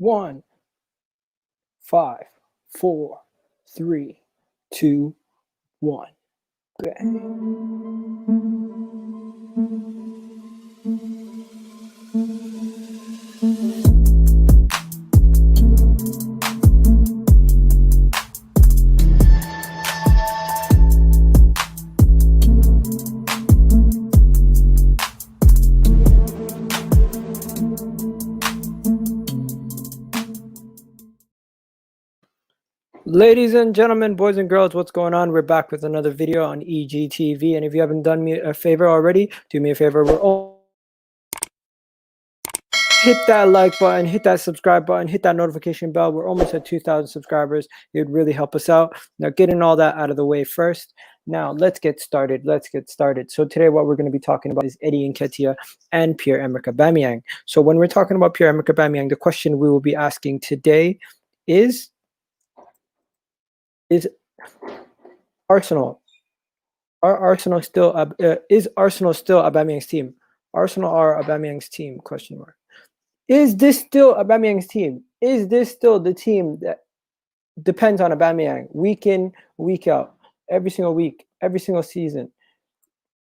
1. 5, 4, 3, 2, 1. Bang. Ladies and gentlemen, boys and girls, what's going on? We're back with another video on EGTV, and if you haven't done me a favor already, do me a favor. Hit that like button, hit that subscribe button, hit that notification bell. We're almost at 2,000 subscribers. It would really help us out. Now, getting all that out of the way first. Now, let's get started. So today, what we're going to be talking about is Eddie Nketiah and Pierre-Emerick Aubameyang. So when we're talking about Pierre-Emerick Aubameyang, the question we will be asking today is Arsenal. Is Arsenal still Aubameyang's team? Arsenal are Aubameyang's team? Question mark. Is this still Aubameyang's team? Is this still the team that depends on Aubameyang week in, week out, every single week, every single season,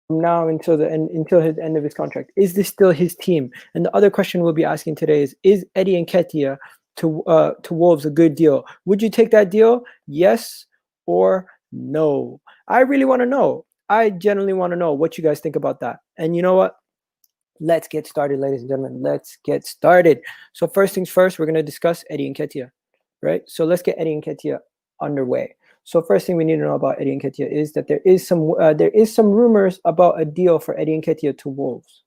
from now until the end, until his end of his contract? Is this still his team? And the other question we'll be asking today is Eddie Nketiah to Wolves a good deal? Would you take that deal? Yes or no? I really want to know. I genuinely want to know what you guys think about that. And you know what? Let's get started, ladies and gentlemen. Let's get started. So first things first, we're going to discuss Eddie Nketiah, right? So let's get Eddie Nketiah underway. So first thing we need to know about Eddie Nketiah is that there is some rumors about a deal for Eddie Nketiah to Wolves.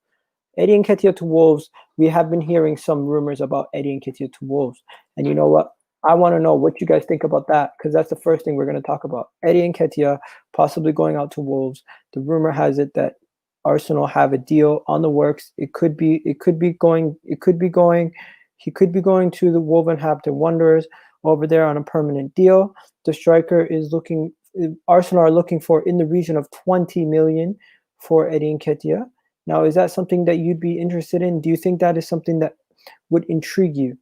Eddie Nketiah to Wolves. We have been hearing some rumors about Eddie Nketiah to Wolves. And you know what? I want to know what you guys think about that, because that's the first thing we're going to talk about. Eddie Nketiah possibly going out to Wolves. The rumor has it that Arsenal have a deal on the works. He could be going to the Wolverhampton Wanderers over there on a permanent deal. The striker is Arsenal are looking for in the region of 20 million for Eddie Nketiah. Now, is that something that you'd be interested in? Do you think that is something that would intrigue you?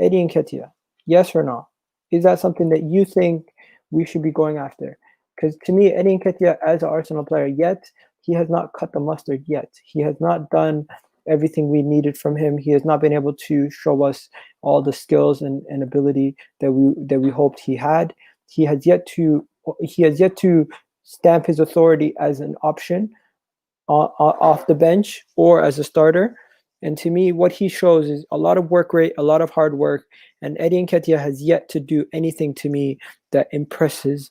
Eddie Nketiah, yes or no? Is that something that you think we should be going after? Because to me, Eddie Nketiah, as an Arsenal player, he has not cut the mustard yet. He has not done everything we needed from him. He has not been able to show us all the skills and ability that we hoped he had. He has yet to stamp his authority as an option off the bench or as a starter. And to me, what he shows is a lot of work rate, a lot of hard work. And Eddie Nketiah has yet to do anything to me that impresses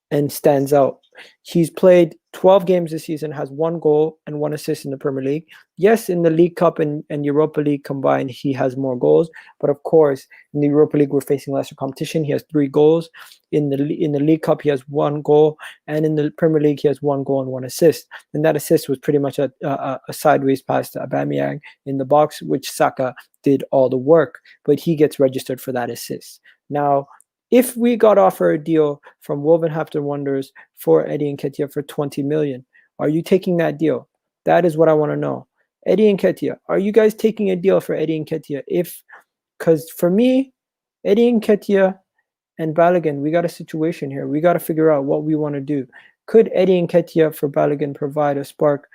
and stands out. He's played 12 games this season, has 1 goal and 1 assist in the Premier League. Yes, in the League Cup and Europa League combined, he has more goals. But of course, in the Europa League, we're facing lesser competition. He has 3 goals. In the League Cup, he has 1 goal. And in the Premier League, he has 1 goal and 1 assist. And that assist was pretty much a sideways pass to Aubameyang in the box, which Saka did all the work. But he gets registered for that assist. Now, if we got offered a deal from Wolverhampton Wanderers for Eddie Nketiah for 20 million, are you taking that deal? That is what I want to know. Eddie Nketiah, are you guys taking a deal for Eddie Nketiah? Because for me, Eddie Nketiah and Balogun, we got a situation here. We got to figure out what we want to do. Could Eddie Nketiah for Balogun provide a spark?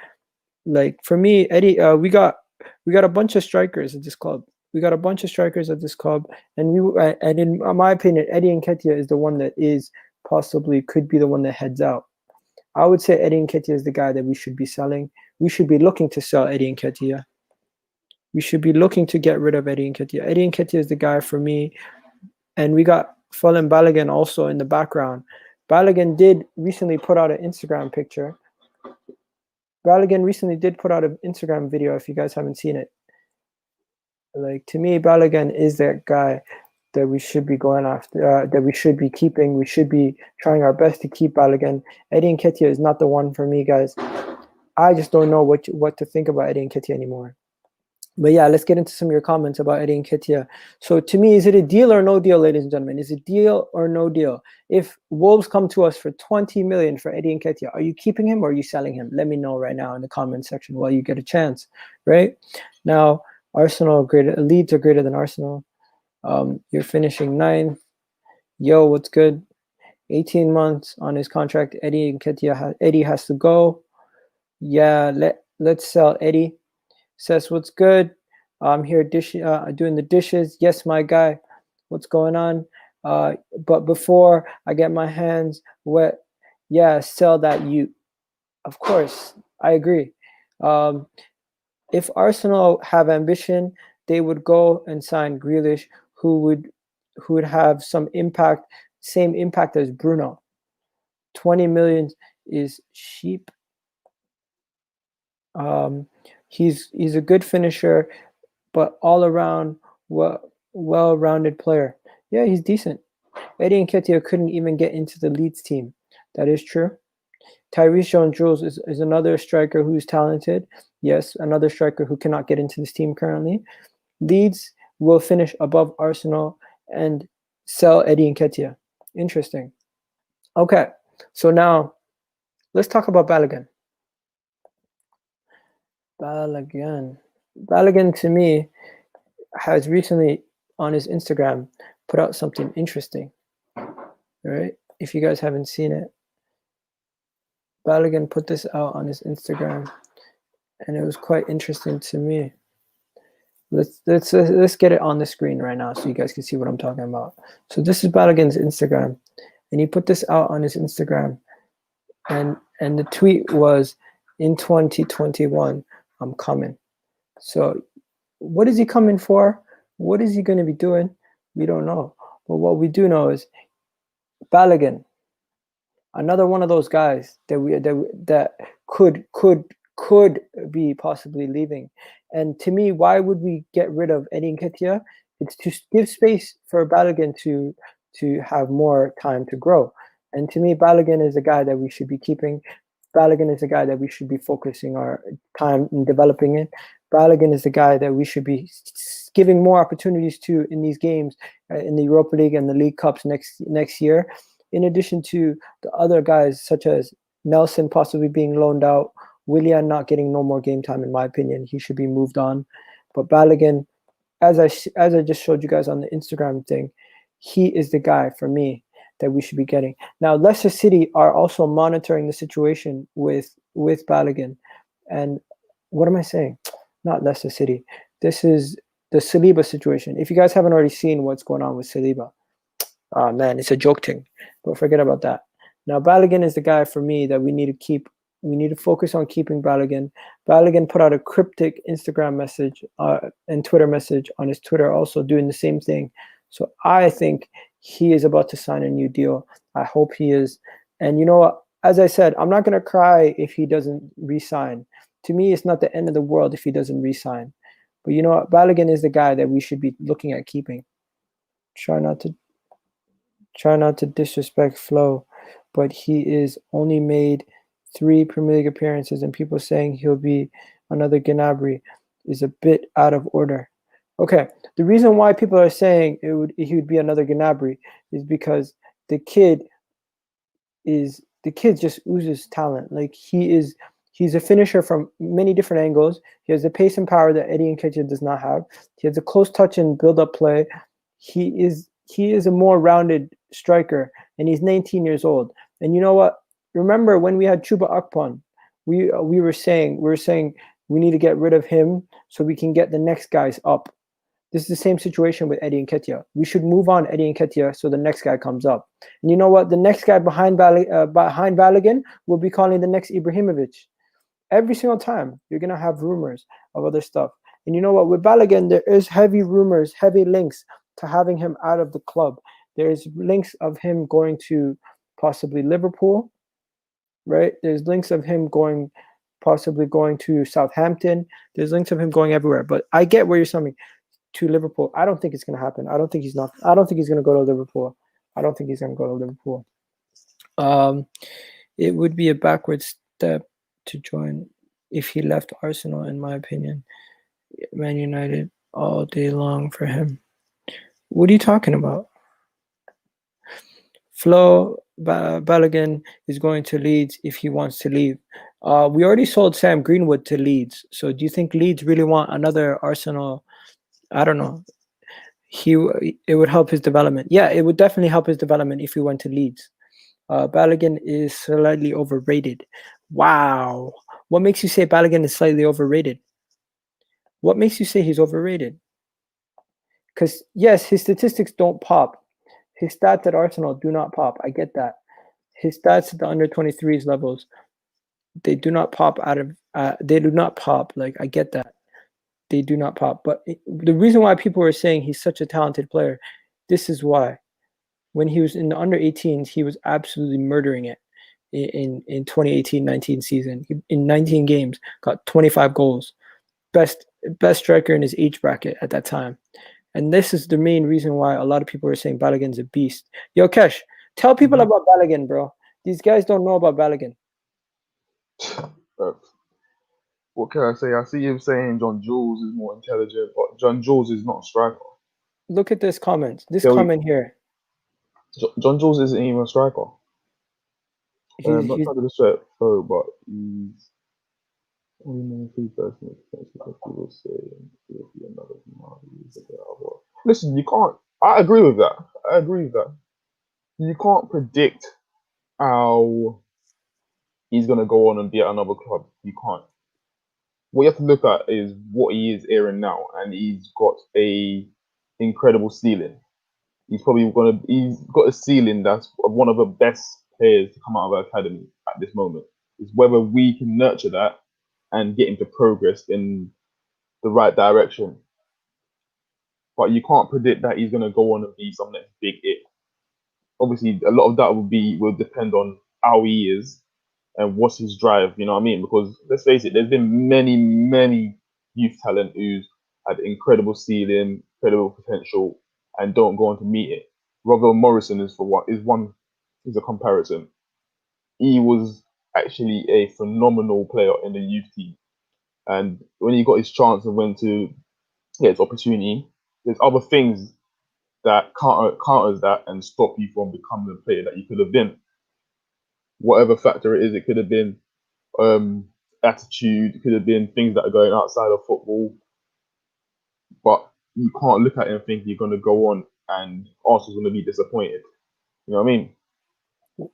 Like for me, Eddie, we got a bunch of strikers at this club. And in my opinion, Eddie Nketiah is the one that could be the one that heads out. I would say Eddie Nketiah is the guy that we should be selling. We should be looking to sell Eddie Nketiah. We should be looking to get rid of Eddie Nketiah. Eddie Nketiah is the guy for me. And we got Fulham Balogun also in the background. Balogun did recently put out an Instagram picture. Balogun recently did put out an Instagram video, if you guys haven't seen it. Like, to me, Balogun is that guy that we should be going after, that we should be keeping. We should be trying our best to keep Balogun. Eddie Nketiah is not the one for me, guys. I just don't know what to think about Eddie Nketiah anymore. But yeah, let's get into some of your comments about Eddie Nketiah. So to me, is it a deal or no deal, ladies and gentlemen? Is it deal or no deal? If Wolves come to us for 20 million for Eddie Nketiah, are you keeping him or are you selling him? Let me know right now in the comment section while you get a chance, right? Now, Leeds are greater than Arsenal. You're finishing 9th. Yo, what's good? 18 months on his contract. Eddie Nketiah. Eddie has to go. Yeah, let's sell Eddie. Says what's good. I'm here doing the dishes. Yes, my guy. What's going on? But before I get my hands wet, yeah, sell that you. Of course, I agree. If Arsenal have ambition, they would go and sign Grealish, who would have some impact, same impact as Bruno. 20 million is cheap. He's a good finisher, but all around well-rounded player. Yeah, he's decent. Eddie Nketiah couldn't even get into the Leeds team. That is true. Tyrese Jones-Jules is another striker who's talented. Yes, another striker who cannot get into this team currently. Leeds will finish above Arsenal and sell Eddie Nketiah. Interesting. Okay, so now let's talk about Balogun. Balogun to me has recently on his Instagram put out something interesting. All right, if you guys haven't seen it, Balogun put this out on his Instagram, and it was quite interesting to me. Let's get it on the screen right now so you guys can see what I'm talking about. So this is Balogun's Instagram, and he put this out on his Instagram, and the tweet was, "In 2021, I'm coming." So what is he coming for? What is he going to be doing? We don't know. But what we do know is Balogun, another one of those guys that could be possibly leaving. And to me, why would we get rid of Eddie Nketiah? It's to give space for Balogun to have more time to grow. And to me, Balogun is a guy that we should be keeping. Balogun is a guy that we should be focusing our time in developing it. Balogun is the guy that we should be giving more opportunities to in these games, in the Europa League and the League Cups next year. In addition to the other guys such as Nelson possibly being loaned out, Willian not getting no more game time, in my opinion, he should be moved on. But Balogun, as I just showed you guys on the Instagram thing, he is the guy for me that we should be getting. Now, Leicester City are also monitoring the situation with Balogun. And what am I saying? Not Leicester City. This is the Saliba situation. If you guys haven't already seen what's going on with Saliba, oh man, it's a joke thing. But forget about that. Now, Balogun is the guy for me that we need to keep. We need to focus on keeping Balogun. Balogun put out a cryptic Instagram message and Twitter message on his Twitter, also doing the same thing. So I think he is about to sign a new deal. I hope he is. And you know what? As I said, I'm not going to cry if he doesn't re-sign. To me, it's not the end of the world if he doesn't re-sign. But you know what? Balogun is the guy that we should be looking at keeping. Try not to disrespect Flo, but he is only made 3 Premier League appearances, and people saying he'll be another Gnabry is a bit out of order. Okay, the reason why people are saying he would be another Gnabry is because the kid just oozes talent. Like he's a finisher from many different angles. He has the pace and power that Eddie Nketiah does not have. He has a close touch and build-up play. He is a more rounded striker, and he's 19 years old. And you know what? Remember when we had Chuba Akpon, we were saying we need to get rid of him so we can get the next guys up. This is the same situation with Eddie Nketiah. We should move on Eddie Nketiah so the next guy comes up. And you know what? The next guy behind Balogun will be calling the next Ibrahimovic. Every single time you're gonna have rumors of other stuff. And you know what? With Balogun, there is heavy rumors, heavy links to having him out of the club. There's links of him going to possibly Liverpool, right? There's links of him possibly going to Southampton. There's links of him going everywhere. But I get where you're coming to Liverpool. I don't think it's going to happen. I don't think he's going to go to Liverpool. It would be a backward step to join if he left Arsenal, in my opinion. Man United all day long for him. What are you talking about? Flo Balogun is going to Leeds if he wants to leave. We already sold Sam Greenwood to Leeds. So do you think Leeds really want another Arsenal? I don't know. it would help his development. Yeah, it would definitely help his development if he went to Leeds. Balogun is slightly overrated. Wow. What makes you say Balogun is slightly overrated? What makes you say he's overrated? Because, yes, his statistics don't pop. His stats at Arsenal do not pop. I get that. His stats at the under 23s levels, they do not pop out of, they do not pop. Like, I get that. They do not pop. But the reason why people are saying he's such a talented player, this is why. When he was in the under 18s, he was absolutely murdering it in 2018-19 season. In 19 games, got 25 goals. Best striker in his age bracket at that time. And this is the main reason why a lot of people are saying Balogun's a beast. Yo, Kesh, tell people about Balogun, bro. These guys don't know about Balogun. What can I say? I see him saying John Jules is more intelligent, but John Jules is not a striker. Look at this comment. This comment here. John Jules isn't even a striker. He's not trying to disrespect Fo, but he's only three persons. People say another. Listen, you can't. I agree with that. You can't predict how he's gonna go on and be at another club. You can't. What you have to look at is what he is airing now, and he's got a incredible ceiling. He's got a ceiling that's one of the best players to come out of our academy at this moment. It's whether we can nurture that and get him to progress in the right direction. But you can't predict that he's going to go on and be some next big it. Obviously, a lot of that will depend on how he is and what's his drive. You know what I mean? Because let's face it, there's been many youth talent who's had incredible ceiling, incredible potential, and don't go on to meet it. Robert Morrison is a comparison. He was actually a phenomenal player in the youth team, and when he got his chance and went to get his opportunity, there's other things that counters that and stop you from becoming the player that you could have been. Whatever factor it is, it could have been attitude, it could have been things that are going outside of football. But you can't look at it and think you're going to go on and Arsenal's going to be disappointed. You know what I mean?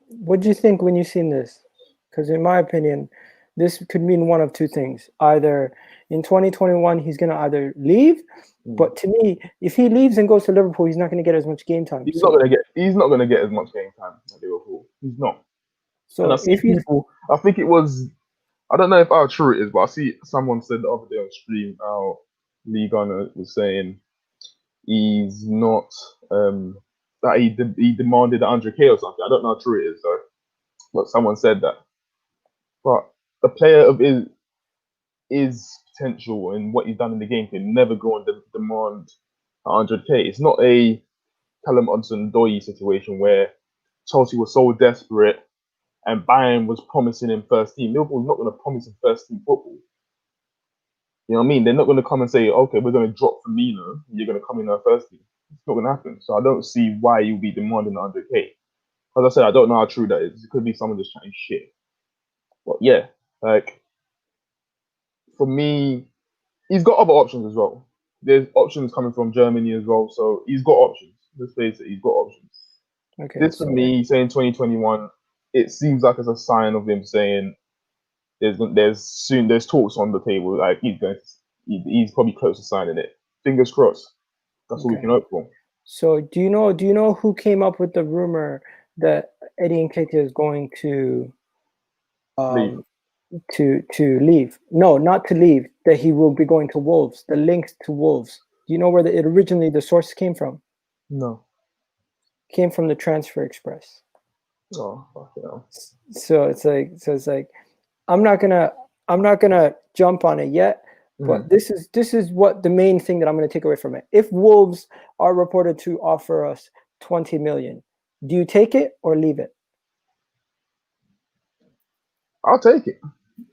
What do you think when you seen this? Because in my opinion, this could mean one of two things. Either in 2021, he's going to either leave, but to me, if he leaves and goes to Liverpool, he's not going to get as much game time. He's not going to get as much game time at Liverpool. He's not. So and I see people, I think it was, I don't know if how true it is, but I see someone said the other day on stream how Lee Gunner was saying he's not, that he demanded 100k or something. I don't know how true it is though, but someone said that. But a player of his potential and what he's done in the game can never go on to demand 100k. It's not a Callum Hudson-Odoi situation where Chelsea was so desperate and Bayern was promising him first team. Liverpool's not going to promise him first team football. You know what I mean? They're not going to come and say, okay, we're going to drop Firmino, you're going to come in our first team. It's not going to happen. So I don't see why you'll be demanding 100k. As I said, I don't know how true that is. It could be someone just chatting shit. But yeah, like, for me, he's got other options as well. There's options coming from Germany as well. So he's got options. Let's face it, he's got options. Okay, this, for me, saying 2021, it seems like it's a sign of him saying there's talks on the table. Like he's probably close to signing it. Fingers crossed. That's all we can hope for. So do you know who came up with the rumor that Eddie Nketiah is going to leave? To leave? No, not to leave. That he will be going to Wolves. The links to Wolves. Do you know where originally the source came from? No. Came from the Transfer Express. Oh, fuck it. So it's like I'm not gonna jump on it yet, but this is what the main thing that I'm gonna take away from it. If Wolves are reported to offer us 20 million, do you take it or leave it? I'll take it.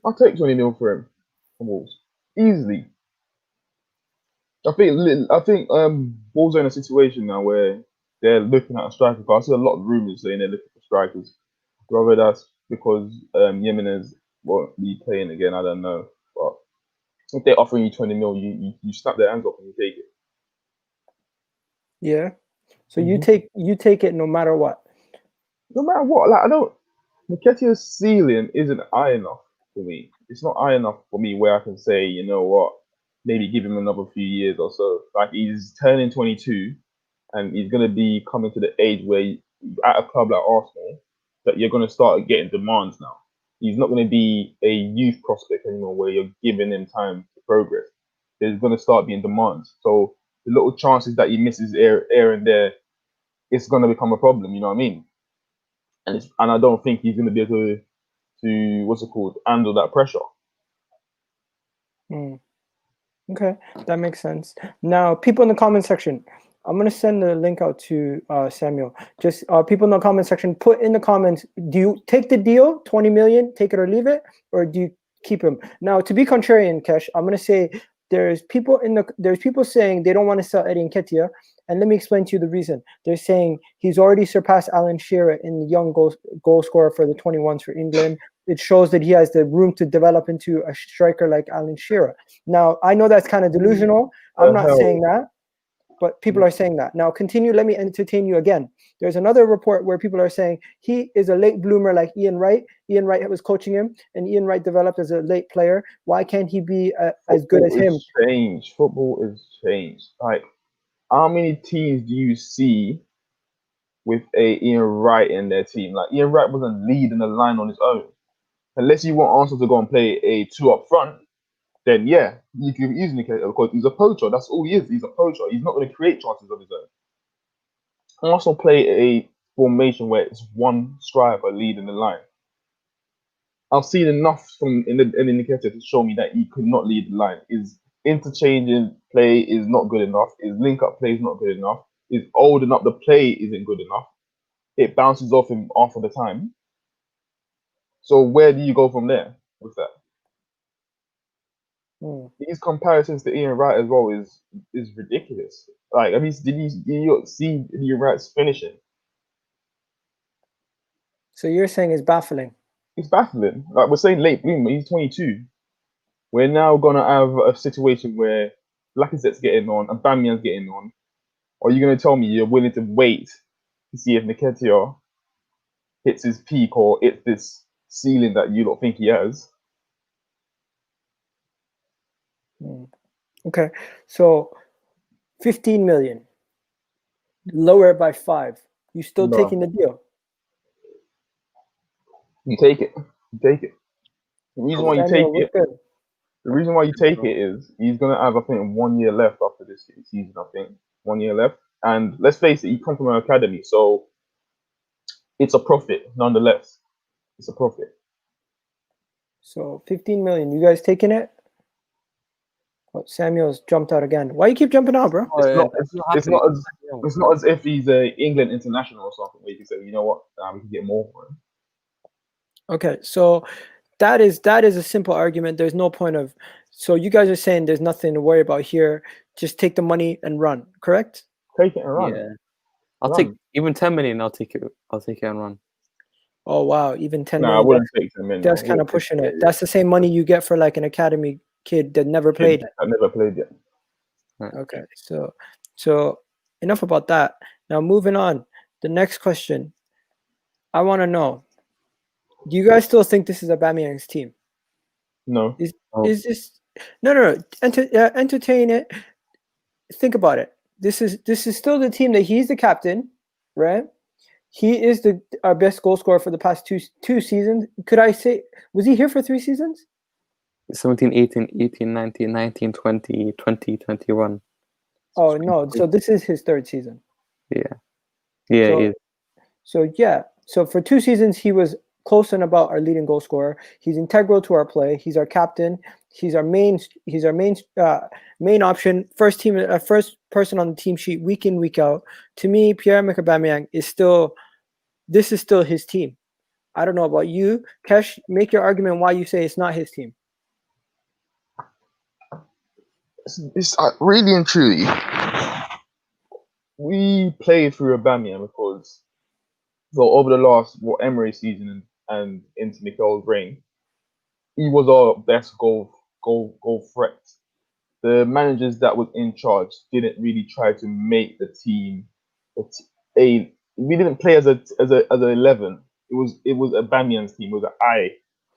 I'll take 20 mil for him from Wolves easily. I think Wolves are in a situation now where they're looking at a striker. I see a lot of rumors saying they're looking for strikers. Whether that's because Jimenez won't be playing again, I don't know. But if they're offering you 20 mil, you snap their hands off and you take it. Yeah. So Mhm. you take it no matter what. No matter what, like I don't. Nketiah's ceiling isn't high enough for me. It's not high enough for me where I can say, you know what, maybe give him another few years or so. Like he's turning 22, and he's gonna be coming to the age where at a club like Arsenal that you're gonna start getting demands now. He's not gonna be a youth prospect anymore where you're giving him time to progress. There's gonna start being demands. So the little chances that he misses here and there, it's gonna become a problem. You know what I mean? And I don't think he's gonna be able to what's it called, handle that pressure. Hmm. Okay, that makes sense. Now, people in the comment section, I'm gonna send the link out to Samuel. Just people in the comment section, put in the comments: do you take the deal, 20 million, take it or leave it, or do you keep him? Now, to be contrarian, Kesh, I'm gonna say there's people saying they don't want to sell Eddie Nketiah, and let me explain to you the reason. They're saying he's already surpassed Alan Shearer in the young goal scorer for the 21s for England. It shows that he has the room to develop into a striker like Alan Shearer. Now, I know that's kind of delusional. I'm The not saying hell? that, but people are saying that. Now, continue. Let me entertain you again. There's another report where people are saying he is a late bloomer like Ian Wright. Ian Wright was coaching him, and Ian Wright developed as a late player. Why can't he be as good as Football him? is changed. Football is changed. Like, how many teams do you see with a Ian Wright in their team? Like, Ian Wright wasn't leading the line on his own. Unless you want Arsenal to go and play a two up front, then yeah, you can easily get it because he's a poacher. That's all he is. He's a poacher. He's not going to create chances of his own. Arsenal play a formation where it's one striker leading the line. I've seen enough from in the indicator to show me that he could not lead the line. His interchanging play is not good enough. His link up play is not good enough. His holding up the play isn't good enough. It bounces off him half of the time. So where do you go from there with that? These comparisons to Ian Wright as well is ridiculous. Like, I mean, did you see Ian Wright's finishing? So you're saying it's baffling. It's baffling. Like we're saying, late bloomer. He's 22. We're now gonna have a situation where Lacazette's getting on, and Aubameyang's getting on. Or are you gonna tell me you're willing to wait to see if Nketiah hits his peak or hits this ceiling that you don't think he has? Okay, so 15 million, lower by 5. You still No, taking the deal? you take it. You take it. The reason why you take Samuel, what's it good? The reason why you take it is he's gonna have, I think, 1 year left after this season. I think 1 year left, and let's face it, he come from an academy, so it's a profit nonetheless. It's a profit. So 15 million. You guys taking it? Oh, Samuel's jumped out again. Why you keep jumping out, bro? It's not. That's not It's happening. not as. It's not as if he's a England international or something where you can say, you know what, we can get more for him. Okay, so that is a simple argument. There's no point of. So you guys are saying there's nothing to worry about here. Just take the money and run. Correct? Take it and run. Yeah, I'll Run. take even 10 million. I'll take it. I'll take it and run. Oh wow, even 10 Nah, I million. wouldn't take 10 million. That's kind of pushing it. That's the same money you get for like an academy kid that never played. I never played yet. Right. Okay, so enough about that. Now moving on. The next question. I want to know. Do you guys still think this is Aubameyang's team? No. Is Oh, is this no. Entertain it. Think about it. This is still the team that he's the captain, right? He is our best goal scorer for the past two seasons. Could I say, was he here for 3 seasons? 17, 18, 18, 19, 19, 20, 20, 21. Oh no, so this is his 3rd season. Yeah. Yeah, So it is. so yeah, so for 2 seasons he was close and about our leading goal scorer. He's integral to our play. He's our captain. He's our main main option. First person on the team sheet week in, week out. To me, Pierre-Emerick Aubameyang is still his team. I don't know about you. Kesh, make your argument why you say it's not his team. It's really and truly. We played through Aubameyang because, well, over the last Emery season and into Mikel's reign, he was our best goal threat. the managers that was in charge didn't really try to make the team a. We didn't play as a 11. It was Aubameyang's team. It was an I.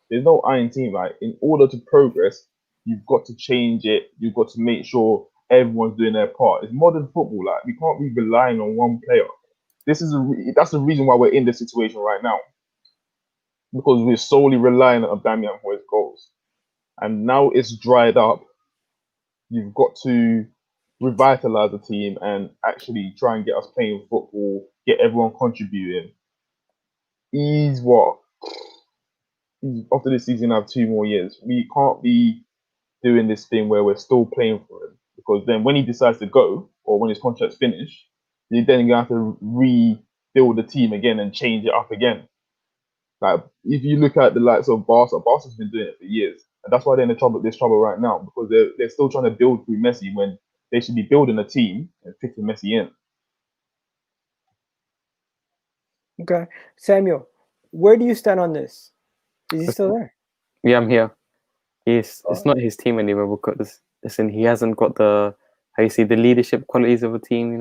There's no I in team. Like in order to progress, you've got to change it. You've got to make sure everyone's doing their part. It's modern football. Like we can't be relying on one player. That's the reason why we're in this situation right now, because we're solely relying on Aubameyang for his goals, and now it's dried up. You've got to revitalize the team and actually try and get us playing football, get everyone contributing. He's what? After this season, I have 2 more years. We can't be doing this thing where we're still playing for him, because then when he decides to go or when his contract's finished, you're then going to have to rebuild the team again and change it up again. Like if you look at the likes of Barca's been doing it for years, and that's why they're in this trouble right now, because they're still trying to build through Messi when they should be building a team and fitting Messi in. Okay, Samuel, where do you stand on this? Is he still there? Yeah, I'm here. It's not his team anymore because listen, he hasn't got the the leadership qualities of a team.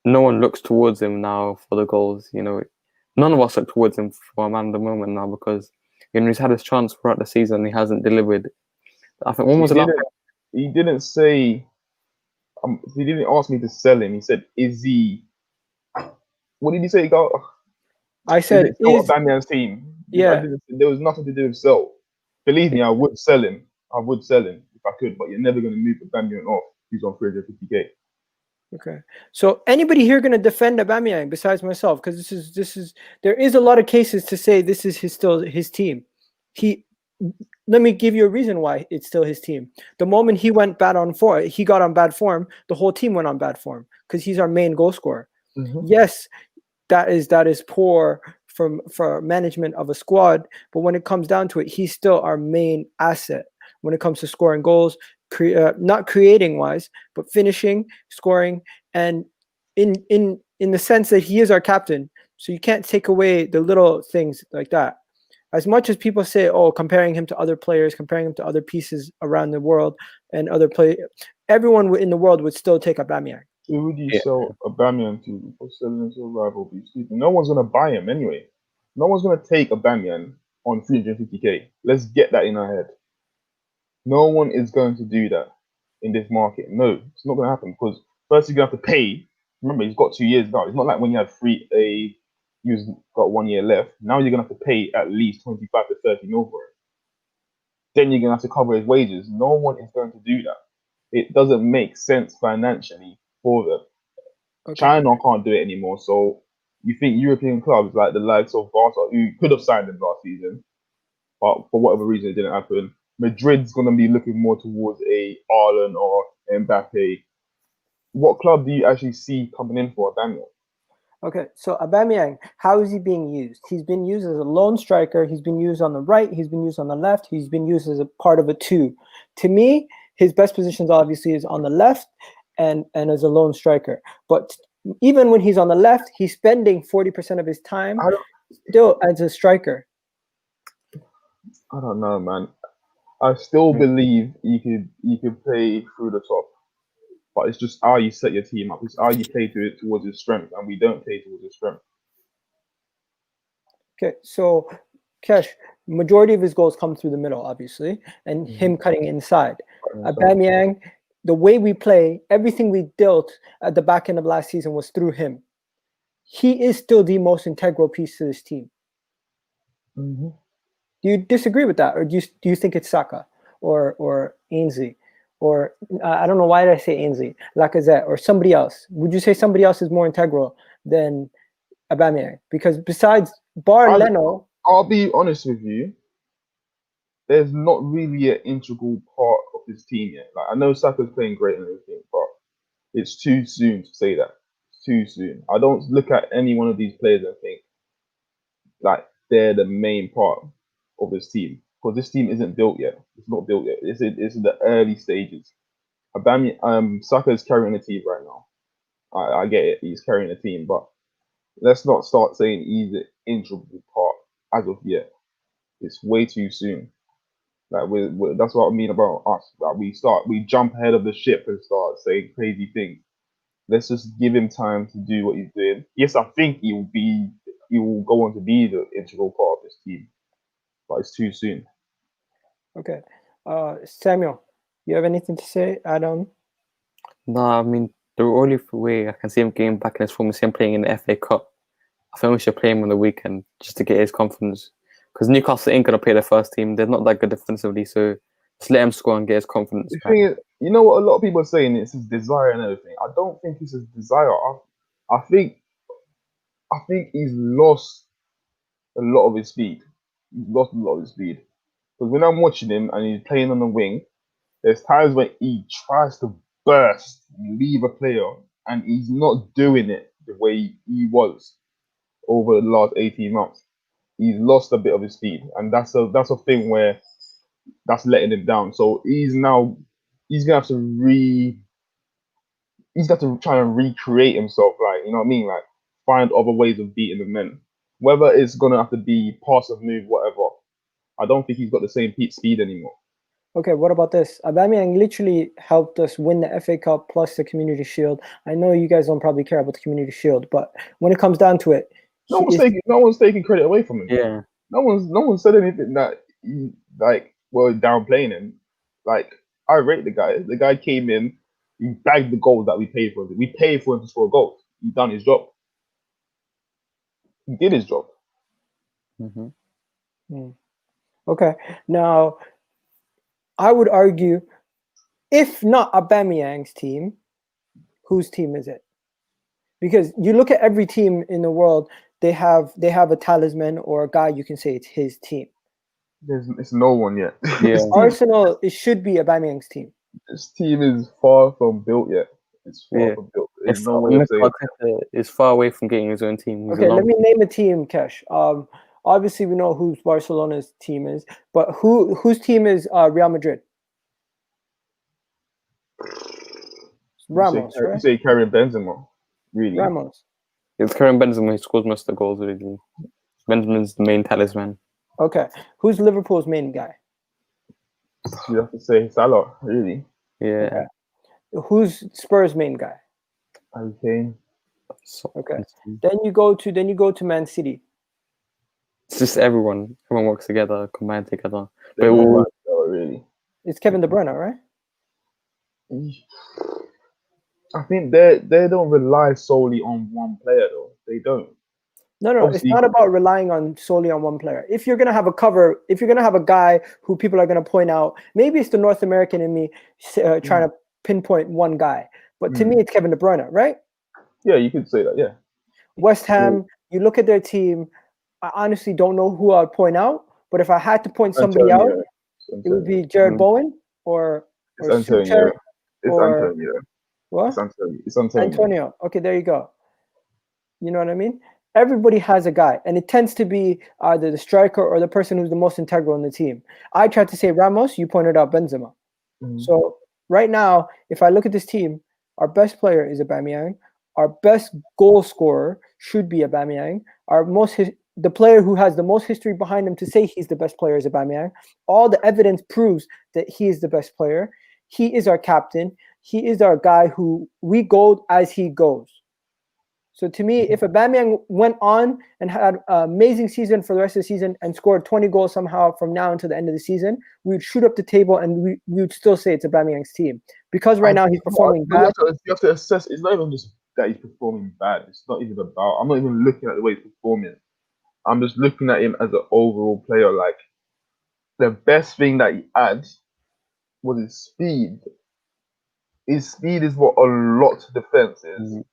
No one looks towards him now for the goals. None of us look towards him for a man of the moment now, because he's had his chance throughout the season. He hasn't delivered. I think when was the last? He didn't say. He didn't ask me to sell him. He said, "Is he?" What did he say? I said, "Is Aubameyang's team?" Yeah. There was nothing to do with sell. Believe me, I would sell him. I would sell him if I could, but you're never going to move Aubameyang off. He's on 350k. Okay. So anybody here going to defend Aubameyang besides myself? Because there is a lot of cases to say this is still his team. Let me give you a reason why it's still his team. The moment he got on bad form, the whole team went on bad form, because he's our main goal scorer. Mm-hmm. Yes, that is poor for management of a squad, but when it comes down to it, he's still our main asset when it comes to scoring goals, not creating wise, but finishing, scoring, and in the sense that he is our captain. So you can't take away the little things like that. As much as people say, oh, comparing him to other players, comparing him to other pieces around the world and other everyone in the world would still take Aubameyang. Who would you sell Aubameyang to before selling him to a rival? No one's going to buy him anyway. No one's going to take Aubameyang on 350k. Let's get that in our head. No one is going to do that in this market. No, it's not going to happen, because first you're going to have to pay. Remember, he's got 2 years now. It's not like when you had you've got 1 year left. Now you're going to have to pay at least 25 to 30 mil for it. Then you're going to have to cover his wages. No one is going to do that. It doesn't make sense financially for them. Okay. China can't do it anymore. So you think European clubs like the likes of Barca, who could have signed him last season, but for whatever reason it didn't happen. Madrid's going to be looking more towards a Haaland or Mbappe. What club do you actually see coming in for Aubameyang? Okay, so Aubameyang, how is he being used? He's been used as a lone striker. He's been used on the right. He's been used on the left. He's been used as a part of a two. To me, his best positions obviously is on the left and as a lone striker. But even when he's on the left, he's spending 40% of his time still as a striker. I don't know, man. I still believe you could play through the top, but it's just how you set your team up. It's how you play towards your strength, and we don't play towards your strength. Okay, so Kesh, majority of his goals come through the middle, obviously, and him cutting inside. Aubameyang, the way we play, everything we built at the back end of last season was through him. He is still the most integral piece to this team. Mm-hmm. Do you disagree with that, or do you think it's Saka or Ainsley, or I don't know, why did I say Ainsley, Lacazette, or somebody else? Would you say somebody else is more integral than Aubameyang? Because besides Leno, I'll be honest with you, there's not really an integral part of this team yet. Like I know Saka's playing great and everything, but it's too soon to say that. It's too soon. I don't look at any one of these players and think like they're the main part of this team, because this team isn't built yet. It's not built yet. It's in the early stages. Saka is carrying the team right now. I get it. He's carrying the team, but let's not start saying he's an integral part as of yet. It's way too soon. Like that's what I mean about us. Like we jump ahead of the ship and start saying crazy things. Let's just give him time to do what he's doing. Yes, I think he will go on to be the integral part of this team, but it's too soon. Okay. Samuel, you have anything to say? Add on? No, I mean, the only way I can see him getting back in his form is him playing in the FA Cup. I think we should play him on the weekend just to get his confidence. Because Newcastle ain't going to play the first team. They're not that good defensively, so just let him score and get his confidence The back. thing is, you know what a lot of people are saying, it's his desire and everything. I don't think it's his desire. I think he's lost a lot of his speed. He's lost a lot of his speed. Because when I'm watching him and he's playing on the wing, there's times when he tries to burst, leave a player, and he's not doing it the way he was over the last 18 months. He's lost a bit of his speed, and that's a thing where that's letting him down. So he's gonna have to try and recreate himself, like, you know what I mean, like find other ways of beating the men. Whether it's gonna have to be passive move, whatever. I don't think he's got the same speed anymore. Okay, what about this? Aubameyang literally helped us win the FA Cup plus the Community Shield. I know you guys don't probably care about the Community Shield, but when it comes down to it, No one's taking credit away from him. Yeah. No one said anything that we're downplaying him. Like, I rate the guy. The guy came in, he bagged the goals that we paid for him. We paid for him to score goals. He done his job. He did his job. Okay, now I would argue, if not Aubameyang's team, whose team is it? Because you look at every team in the world, they have a talisman or a guy you can say it's his team. It's no one yet. Yeah. Arsenal, it should be Aubameyang's team. This team is far from built yet. It's far from built. There's no way of saying. Is far away from getting his own team. He's Okay, let me name a team, Kesh. Obviously we know who Barcelona's team is, but whose team is Real Madrid? Ramos, right? You say Karim Benzema, really? Ramos. It's Karim Benzema who scores most of the goals, really. Benzema's the main talisman. Okay, who's Liverpool's main guy? You have to say Salah, really. Yeah. Okay. Who's Spurs' main guy? Harry Kane. Okay. Then you go to Man City. It's just everyone works together, combined together. Really. It's Kevin De Bruyne, right? I think they don't rely solely on one player though. They don't. No, obviously, it's not about relying solely on one player. If you're gonna have a guy who people are gonna point out, maybe it's the North American in me trying to pinpoint one guy. But to me, it's Kevin De Bruyne, right? Yeah, you could say that. Yeah. West Ham. You look at their team. I honestly don't know who I'd point out. But if I had to point somebody out, it would be Jared Bowen or Antonio. It's Antonio. What? It's Antonio. Antonio. Okay, there you go. You know what I mean? Everybody has a guy, and it tends to be either the striker or the person who's the most integral in the team. I tried to say Ramos, you pointed out Benzema. So right now, if I look at this team, our best player is Aubameyang. Our best goal scorer should be Aubameyang. The player who has the most history behind him to say he's the best player is Aubameyang. All the evidence proves that he is the best player. He is our captain. He is our guy who we go as he goes. So to me, if Aubameyang went on and had an amazing season for the rest of the season and scored 20 goals somehow from now until the end of the season, we would shoot up the table and we would still say it's Aubameyang's team. Because right now he's performing bad. You have to assess. It's not even just that he's performing bad. It's not even about. I'm not even looking at the way he's performing. I'm just looking at him as an overall player. Like, the best thing that he had was his speed. His speed is what a lot of defense is.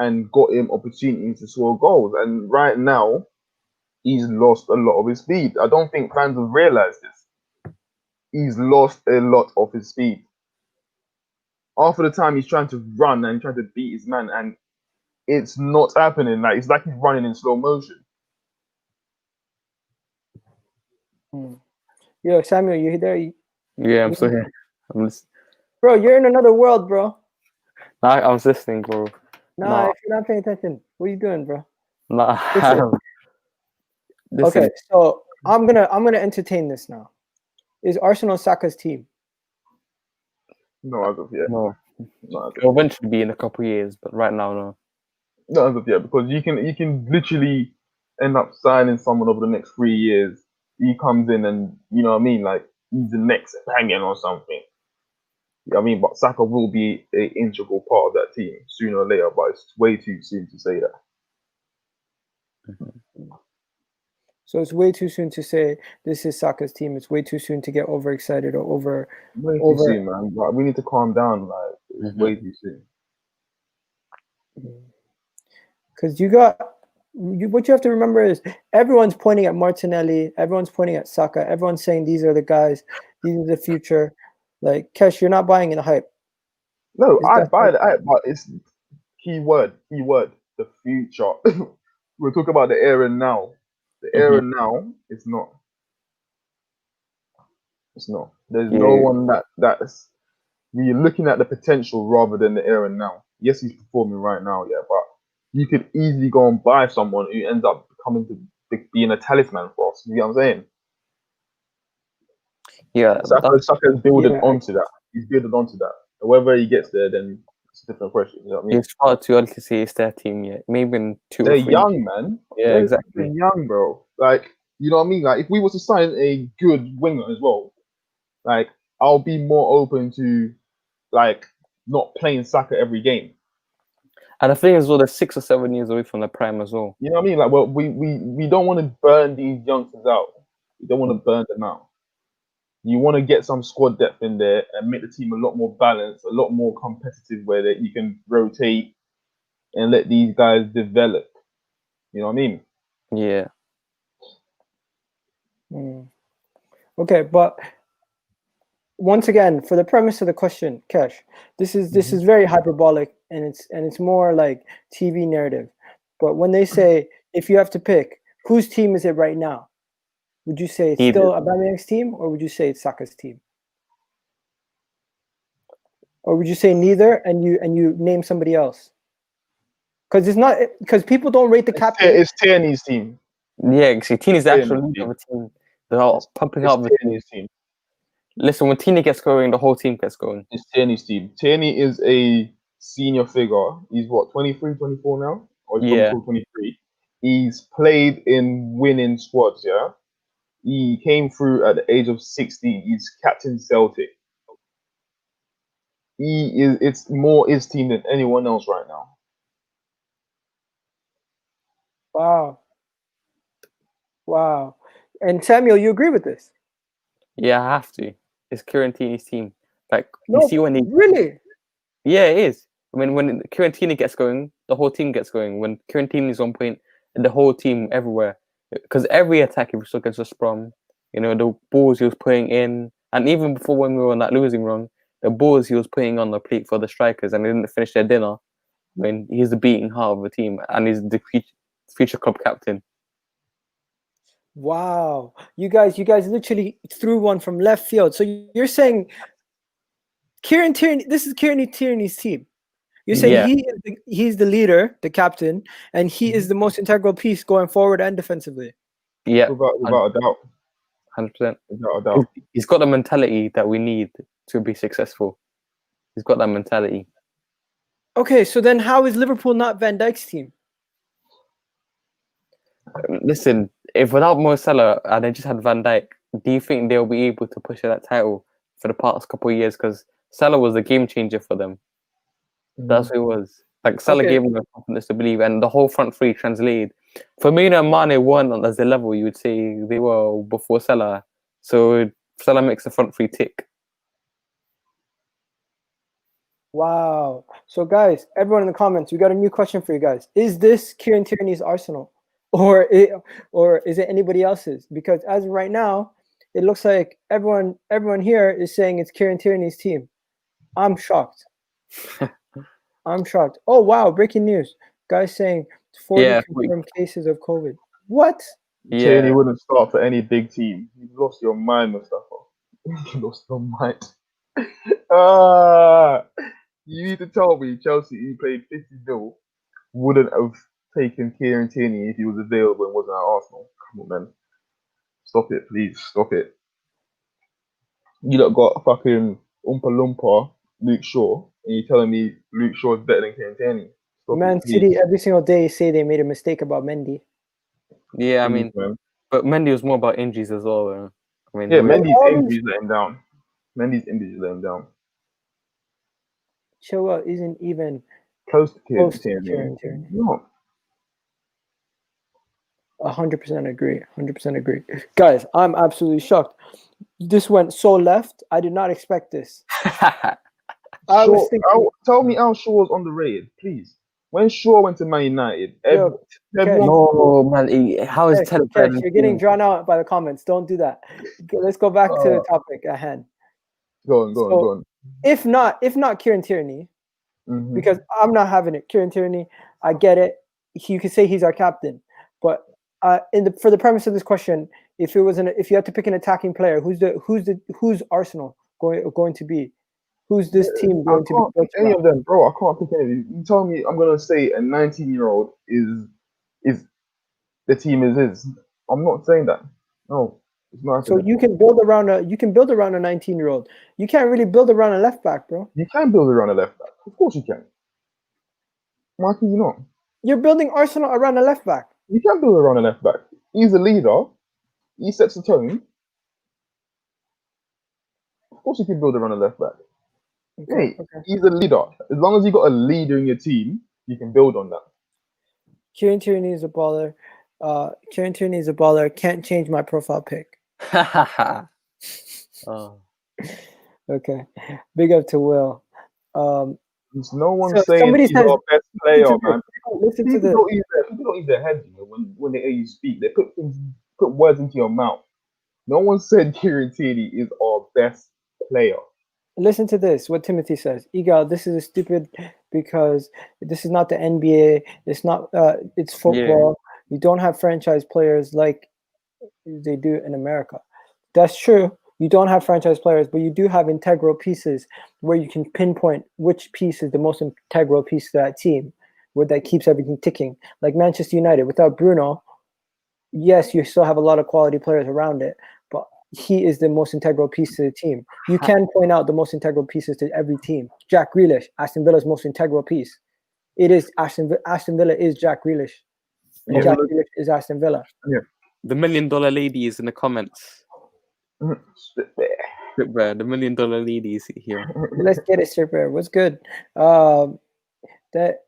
And got him opportunities to score goals. And right now, he's lost a lot of his speed. I don't think fans have realised this. He's lost a lot of his speed. Half of the time, he's trying to run and trying to beat his man, and it's not happening. Like, it's like he's running in slow motion. Yo, Samuel, you there? Yeah, I'm still here. Bro, you're in another world, bro. I was listening, bro. Nah, if you're not paying attention, what are you doing, bro? Listen. Okay, so I'm gonna entertain this now. Is Arsenal Saka's team? No, as of yet. No, Not as of it'll yet. eventually be in a couple of years, but right now, no. Not as of yet, because you can literally end up signing someone over the next 3 years. He comes in and you know what I mean, like he's the next Aubameyang or something. You know what I mean, but Saka will be an integral part of that team sooner or later. But it's way too soon to say that. So it's way too soon to say this is Saka's team. It's way too soon to get overexcited or Way too soon, man. But we need to calm down. Like it's way too soon. Because what you have to remember is everyone's pointing at Martinelli, everyone's pointing at Saka, everyone's saying these are the guys, these are the future. Like Kesh, you're not buying in the hype. No, It's I that buy hype. that, but it's keyword, the future. We're talking about the era now. The era now is not. It's not. There's no Yeah, one that's. You're looking at the potential rather than the era now. Yes, he's performing right now, yeah, but you could easily go and buy someone who ends up coming to being a talisman for us. You know what I'm saying? yeah, Saka's building Yeah, onto that. He's building onto that. Whether he gets there, then it's a different question. You know what I mean? it's far too early to say it's their team yet. Maybe in 2 They're or 3 years. young, man. Yeah, They're exactly. fucking young, bro. Like, you know what I mean? Like, if we were to sign a good winger as well, like, I'll be more open to, like, not playing Saka every game. And the thing is, well, they're 6 or 7 years away from the prime as well. You know what I mean? Like, well, we don't want to burn these youngsters out. We don't want to burn them out. You want to get some squad depth in there and make the team a lot more balanced, a lot more competitive, where that you can rotate and let these guys develop. You know what I mean? Yeah. Okay, but once again, for the premise of the question, Kesh, this is very hyperbolic and it's more like TV narrative. But when they say if you have to pick, whose team is it right now? Would you say it's still Aubameyang's team, or would you say it's Saka's team? Or would you say neither and you name somebody else? Because it's not because people don't rate the captain. It's Tierney's team. Yeah, see, Tini's the actual Tierney's leader of team. the team. They're all pumping It's out the team. Tierney's team. Listen, when Tini gets going, the whole team gets going. It's Tierney's team. Tierney is a senior figure. He's what, 23, 24 now? Or he's Yeah. probably 23. He's played in winning squads, yeah? He came through at the age of 16. He's captain Celtic. It's more his team than anyone else right now. Wow. And Samuel, you agree with this? Yeah, I have to. It's Kieran Tini's team. Like, No, you see when he... really? Yeah, it is. I mean, when Kieran Tini gets going, the whole team gets going. When Kieran Tini is on point, the whole team everywhere. Because every attack, if we look against West Brom, you know, the balls he was putting in, and even before when we were on that losing run, the balls he was putting on the plate for the strikers and they didn't finish their dinner. I mean, he's the beating heart of the team and he's the future club captain. Wow. You guys literally threw one from left field. So you're saying Kieran Tierney, this is Kieran Tierney's team. You're saying he's the leader, the captain, and he is the most integral piece going forward and defensively. Yeah. Without a doubt. 100%. Without a doubt. He's got the mentality that we need to be successful. He's got that mentality. Okay, so then how is Liverpool not Van Dijk's team? Listen, if without Mo Salah and they just had Van Dijk, do you think they'll be able to push that title for the past couple of years? Because Salah was a game changer for them. That's what it was. Like, Salah gave them the confidence to believe, and the whole front three translated. Firmino and Mane weren't as the level you would say they were before Salah. So Salah makes the front three tick. Wow. So guys, everyone in the comments, we got a new question for you guys. Is this Kieran Tierney's Arsenal? Or is it anybody else's? Because as of right now, it looks like everyone here is saying it's Kieran Tierney's team. I'm shocked. I'm shocked. Oh wow, breaking news. Guys saying 40 confirmed cases of COVID. What? Tierney wouldn't start for any big team. You've lost your mind, Mustafa. You lost your mind. You need to tell me Chelsea, who played 50-0, wouldn't have taken Kieran Tierney if he was available and wasn't at Arsenal. Come on, man. Stop it, please. Stop it. You lot got fucking Oompa Loompa, Luke Shaw, and you're telling me Luke Shaw is better than Nketiah. Stop Man it, please. City every single day say they made a mistake about Mendy. Yeah, I Please, mean, man. but Mendy was more about injuries as well. I mean, Yeah, he was, Mendy's all these- injuries let him down. Mendy's injuries let him down. Chilwell isn't even Close to close to Nketiah. Kieran Tierney. No. 100% agree. 100% agree. Guys, I'm absolutely shocked. This went so left. I did not expect this. I was thinking, Tell me how Shaw was underrated, please. When Shaw went to Man United, yo, everyone no man. How is Ted better Kesh, than you're getting Tierney? drawn out by the comments. Don't do that. Let's go back to the topic at hand. go on. If not Kieran Tierney, Mhm. because I'm not having it. Kieran Tierney, I get it. You could say he's our captain, but for the premise of this question, if you had to pick an attacking player, who's Arsenal going to be? Who's this team I going to be can't built pick any around? of them, bro. I can't pick any of you. You tell me I'm gonna say a 19-year-old is the team is. I'm not saying that. No, it's not So happening. you can build around a 19-year-old. You can't really build around a left back, bro. You can build around a left back. Of course you can. Why can you not? You're building Arsenal around a left back. You can build around a left back. He's a leader. He sets the tone. Of course you can build around a left back. Okay. He's a leader. As long as you got a leader in your team, you can build on that. Kieran Tierney is a baller. Can't change my profile pic. Oh. Okay. Big up to Will. There's no one So saying somebody he's says, our best player, man. listen to People this. don't use their heads, you know, when they hear you speak. They put words into your mouth. No one said Kieran Tierney is our best player. Listen to this. What Timothy says. Egal, this is stupid because this is not the NBA. It's not. It's football. Yeah. You don't have franchise players like they do in America. That's true. You don't have franchise players, but you do have integral pieces where you can pinpoint which piece is the most integral piece of that team, where that keeps everything ticking. Like Manchester United, without Bruno, yes, you still have a lot of quality players around it, but he is the most integral piece to the team. You can point out the most integral pieces to every team. Jack Grealish, Aston Villa's most integral piece. It is Aston Villa is Jack Grealish, and Jack Grealish is Aston Villa. Yeah. The $1 million lady is in the comments. The $1 million lady is here. Let's get it, Stripper. What's good? That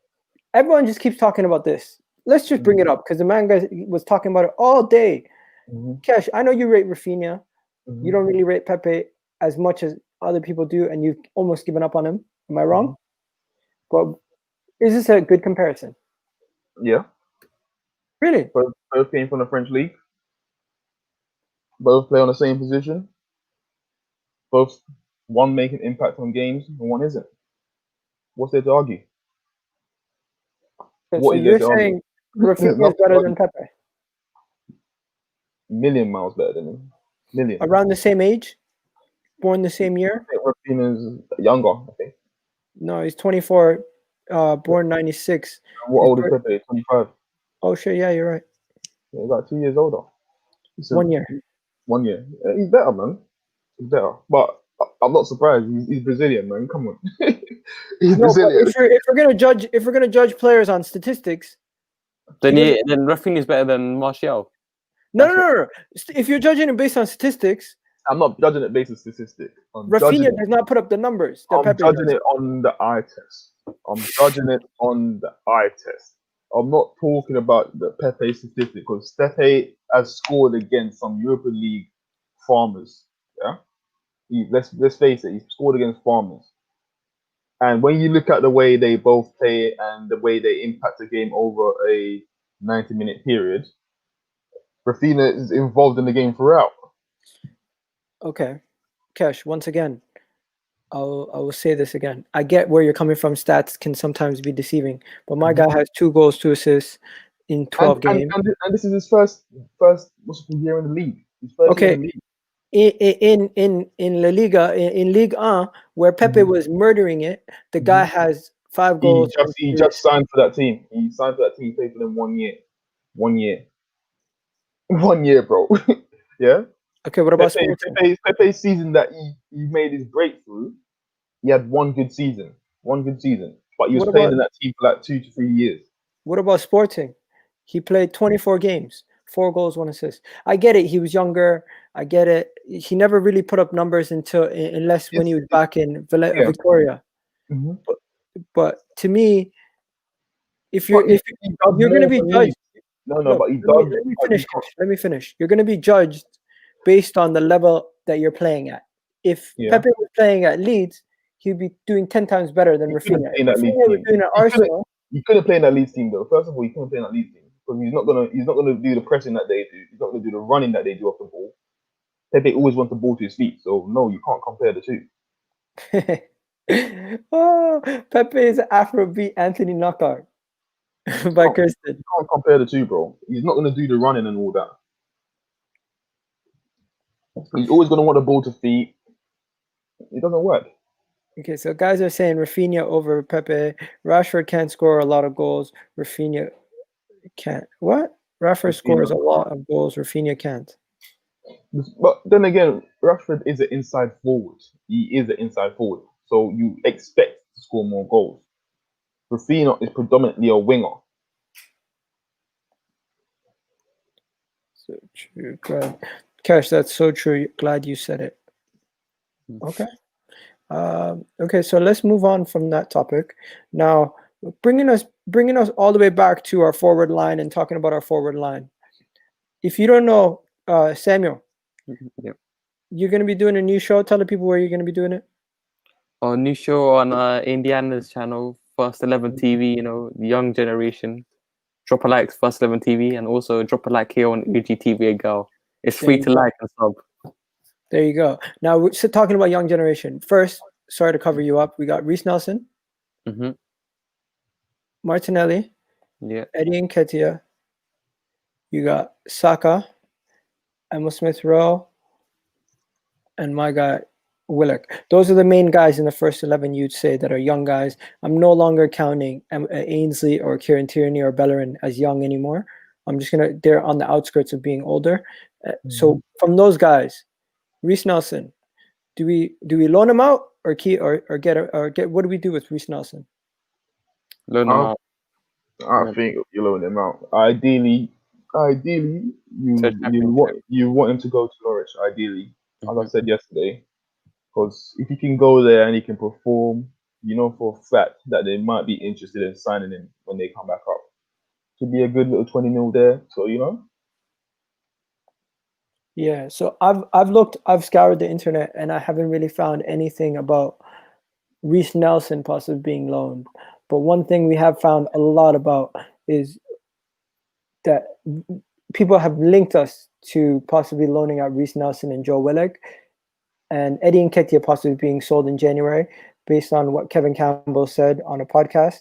everyone just keeps talking about this. Let's just bring it up because the man guy was talking about it all day. Kesh, I know you rate Rafinha. You don't really rate Pepe as much as other people do, and you've almost given up on him. Am I wrong? But is this a good comparison? Yeah. Really? Both came from the French league. Both play on the same position. Both one making impact on games and one isn't. What's there to argue? So you're saying Rafinha is better than Pepe? Million miles better than him. Million. Around the same age? Born the same year? I think Rafinha's younger, I think. No, he's 24, born 96. What old is Pepe? 25. Oh, sure, yeah, you're right. Yeah, he's like 2 years older. 1 year. 1 year. Yeah, he's better, man. He's better. But I'm not surprised. He's Brazilian, man. Come on. He's Brazilian. If we're gonna judge players on statistics, then Rafinha is better than Martial. No. If you're judging it based on statistics, I'm not judging it based on statistics. Rafinha does not put up the numbers. I'm judging it on the eye test. I'm judging it on the eye test. I'm not talking about the Pepe statistic because Pepe has scored against some European League farmers. Yeah, let's face it, he's scored against farmers. And when you look at the way they both play and the way they impact the game over a 90-minute period, Rafinha is involved in the game throughout. Okay, Kesh, once again, I will say this again. I get where you're coming from. Stats can sometimes be deceiving, but my guy has 2 goals, 2 assists in 12 games. And this is his first year in the league. His first year in the league. In La Liga, in Ligue 1, where Pepe was murdering it, the guy has 5 goals. He just signed for that team. He signed for that team. He played for them 1 year. 1 year. 1 year, bro. Yeah. Okay, what about Sporting? Pepe's season that he made his breakthrough, he had one good season. But he was What playing about in that team for like 2 to 3 years. what about Sporting? He played 24 games, 4 goals, 1 assist. I get it. He was younger. I get it. He never really put up numbers unless when he was back in Yeah. Victoria. Mm-hmm. But to me, if But you're going to be judged, No, but he let does. me But finish. Kish. Let me finish. You're going to be judged based on the level that you're playing at. If Yeah. Pepe was playing at Leeds, he'd be doing 10 times better than He couldn't Rafinha. play in If that Leeds Rafinha was team. doing at Arsenal, He couldn't play in that Leeds team though. First of all, he couldn't play in that Leeds team because he's not gonna do the pressing that they do. He's not gonna do the running that they do off the ball. Pepe always wants the ball to his feet, so no, you can't compare the two. oh, Pepe is Afrobeat Anthony Knockout by Kirsten. You can't compare the two, bro. He's not gonna do the running and all that. He's always gonna want the ball to feet. It doesn't work. Okay, so guys are saying Rafinha over Pepe. Rashford can't score a lot of goals. Rafinha can't. What? Rashford scores a lot of goals. Rafinha can't. But then again, Rashford is an inside forward. He is an inside forward, so you expect to score more goals. Rafinha is predominantly a winger. So true. Glad. Cash, that's so true. Glad you said it. Okay. Okay, so let's move on from that topic. Now, bringing us all the way back to our forward line and talking about our forward line. If you don't know, Samuel, Yep. you're going to be doing a new show. Tell the people where you're going to be doing it. Our new show on Indiana's channel, First 11 TV. You know, the young generation. Drop a like, First 11 TV, and also drop a like here on UGTV Girl. It's free to like and sub. There you go. Now we're talking about young generation. First, sorry to cover you up. We got Reece Nelson, Martinelli, Eddie Nketiah. You got Saka, Emil Smith-Rowe, and my guy Willock. Those are the main guys in the first 11 you'd say that are young guys. I'm no longer counting Ainsley or Kieran Tierney or Bellerin as young anymore. I'm just they're on the outskirts of being older. So from those guys, Reece Nelson, do we loan him out or get what do we do with Reece Nelson? Loan him out. I think you loan him out. Ideally, you want him to go to Norwich. Ideally, as I said yesterday, because if he can go there and he can perform, you know for a fact that they might be interested in signing him when they come back up. Could be a good little 20 mil there. So Yeah, so I've scoured the internet and I haven't really found anything about Reece Nelson possibly being loaned. But one thing we have found a lot about is that people have linked us to possibly loaning out Reece Nelson and Joe Willock and Eddie Nketiah possibly being sold in January based on what Kevin Campbell said on a podcast.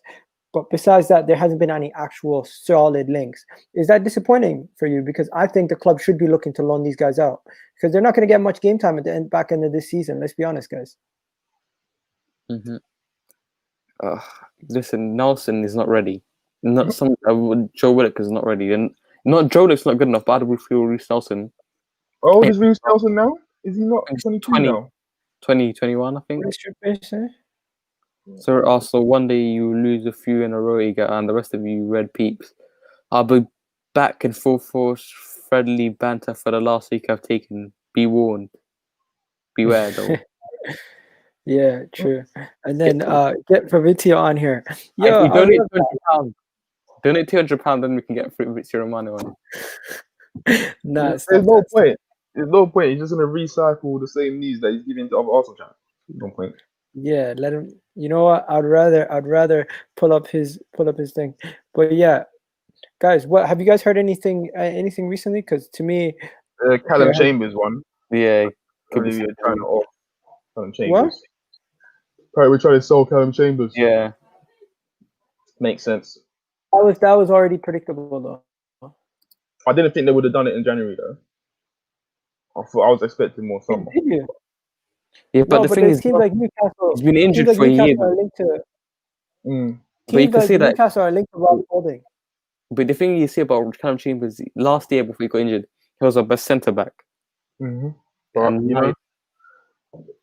But besides that, there hasn't been any actual solid links. Is that disappointing for you? Because I think the club should be looking to loan these guys out because they're not going to get much game time at the back end of this season. Let's be honest, guys. Listen, Nelson is not ready. Not some Joe Willock is not ready, and not Joe Willock's not good enough. But I would feel Reece Nelson. How old is Reece Nelson now? Is he not 22 now? 21, I think. So also one day you lose a few in a row, you get, and the rest of you red peeps. I'll be back in full force, friendly banter for the last week I've taken. Be warned. Beware, though. Yeah, true. And then get Fabrizio on here. Yo, if you donate £200, donate £200, then we can get Fabrizio Romano on. There's no point. There's no point. He's just gonna recycle the same news that he's giving to other Arsenal channels. No point. Yeah, let him. You know what? I'd rather pull up his thing. But yeah, guys, what have you guys heard anything recently? Because to me, Callum Chambers one. Yeah, could be trying to off Callum Chambers. What? We're trying to sell Callum Chambers. Yeah, makes sense. That was already predictable though. I didn't think they would have done it in January though. I was expecting more summer. Did you? Yeah, but the thing is, teams like Newcastle, he's been injured for a year. But you can say that Newcastle are linked to Rob Holding. But the thing you see about Callum Chambers, last year before he got injured, he was our best centre back. But And you know,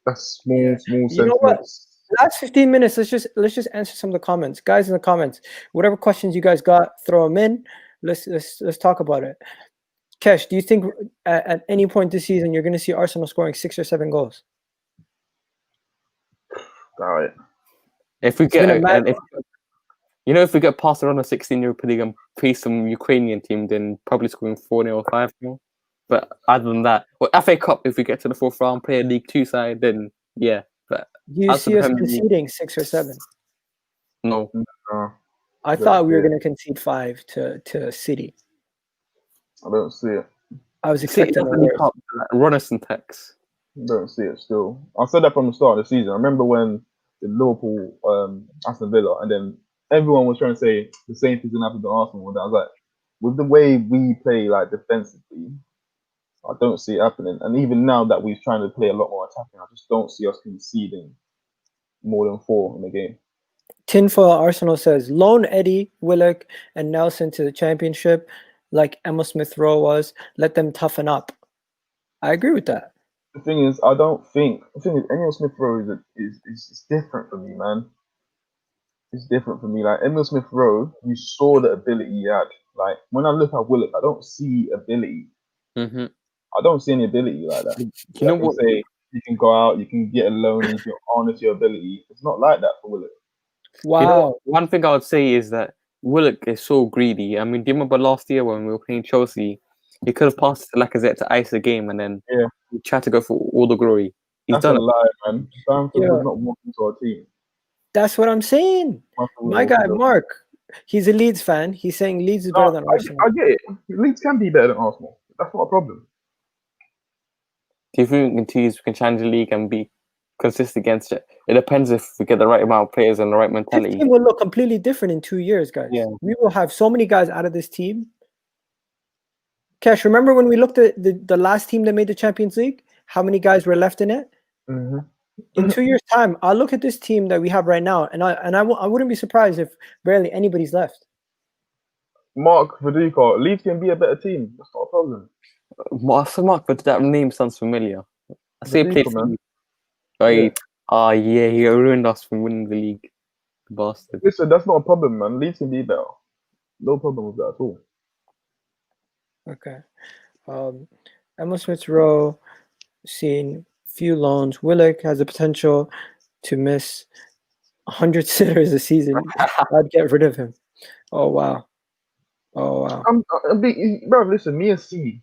that's small You know what? sentiments. Last 15 minutes, let's just answer some of the comments, guys. In the comments, whatever questions you guys got, throw them in. Let's talk about it. Kesh, do you think at any point this season you're going to see Arsenal scoring 6 or 7 goals? Got it. if we It's been a get mad. if we get past around the 16 Europa League and face some Ukrainian team, then probably scoring 4-0 or 5-0. But other than that, well, FA Cup, if we get to the fourth round, play a League 2 side, then yeah. But Do you as for see the us Premier League, conceding 6 or 7? no. I Don't thought we were see it. going to concede 5 to City. I don't see it. I was City expecting the definitely worst. can't run us in text. Don't see it still. I said that from the start of the season. I remember when the Liverpool, Aston Villa, and then everyone was trying to say the same thing's gonna happen to Arsenal. And I was like, with the way we play like defensively, I don't see it happening. And even now that we're trying to play a lot more attacking, I just don't see us conceding more than 4 in the game. Tinfoil Arsenal says loan Eddie, Willock, and Nelson to the Championship, like Emil Smith Rowe was. Let them toughen up. I agree with that. The thing is, I don't think the thing is Emil Smith Rowe is different for me, man. It's different for me. Like Emil Smith Rowe, you saw the ability he had. Like when I look at Willock, I don't see ability. Mm-hmm. I don't see any ability like that. You know what? Say you can go out, you can get a loan, you can harness your ability. It's not like that for Willock. Wow. You know, one thing I would say is that Willock is so greedy. I mean, do you remember last year when we were playing Chelsea? He could have passed to Lacazette to ice the game, and then he tried to go for all the glory. That's done a lie, man. Bamford Yeah. does not want into our team. That's what I'm saying. My guy, Mark, he's a Leeds fan. He's saying Leeds is better than Arsenal. I get it. Leeds can be better than Arsenal. That's not a problem. Do you think we can challenge the league and be consistent against it? It depends if we get the right amount of players and the right This mentality. team will look completely different in 2 years, guys. Yeah. We will have so many guys out of this team. Cash, remember when we looked at the last team that made the Champions League? How many guys were left in it? Mm-hmm. In 2 years' time, I'll look at this team that we have right now, and I wouldn't be surprised if barely anybody's left. Mark Viduka, Leeds can be a better team. That's not a problem. Mark, but that name sounds familiar. I say he played for man. you. He ruined us from winning the league. The bastard. Listen, that's not a problem, man. Leeds can be better. No problem with that at all. Okay. Emil Smith Rowe, seen few loans. Willock has the potential to miss 100 sitters a season. I'd get rid of him. Oh wow. Bro, listen, me and C,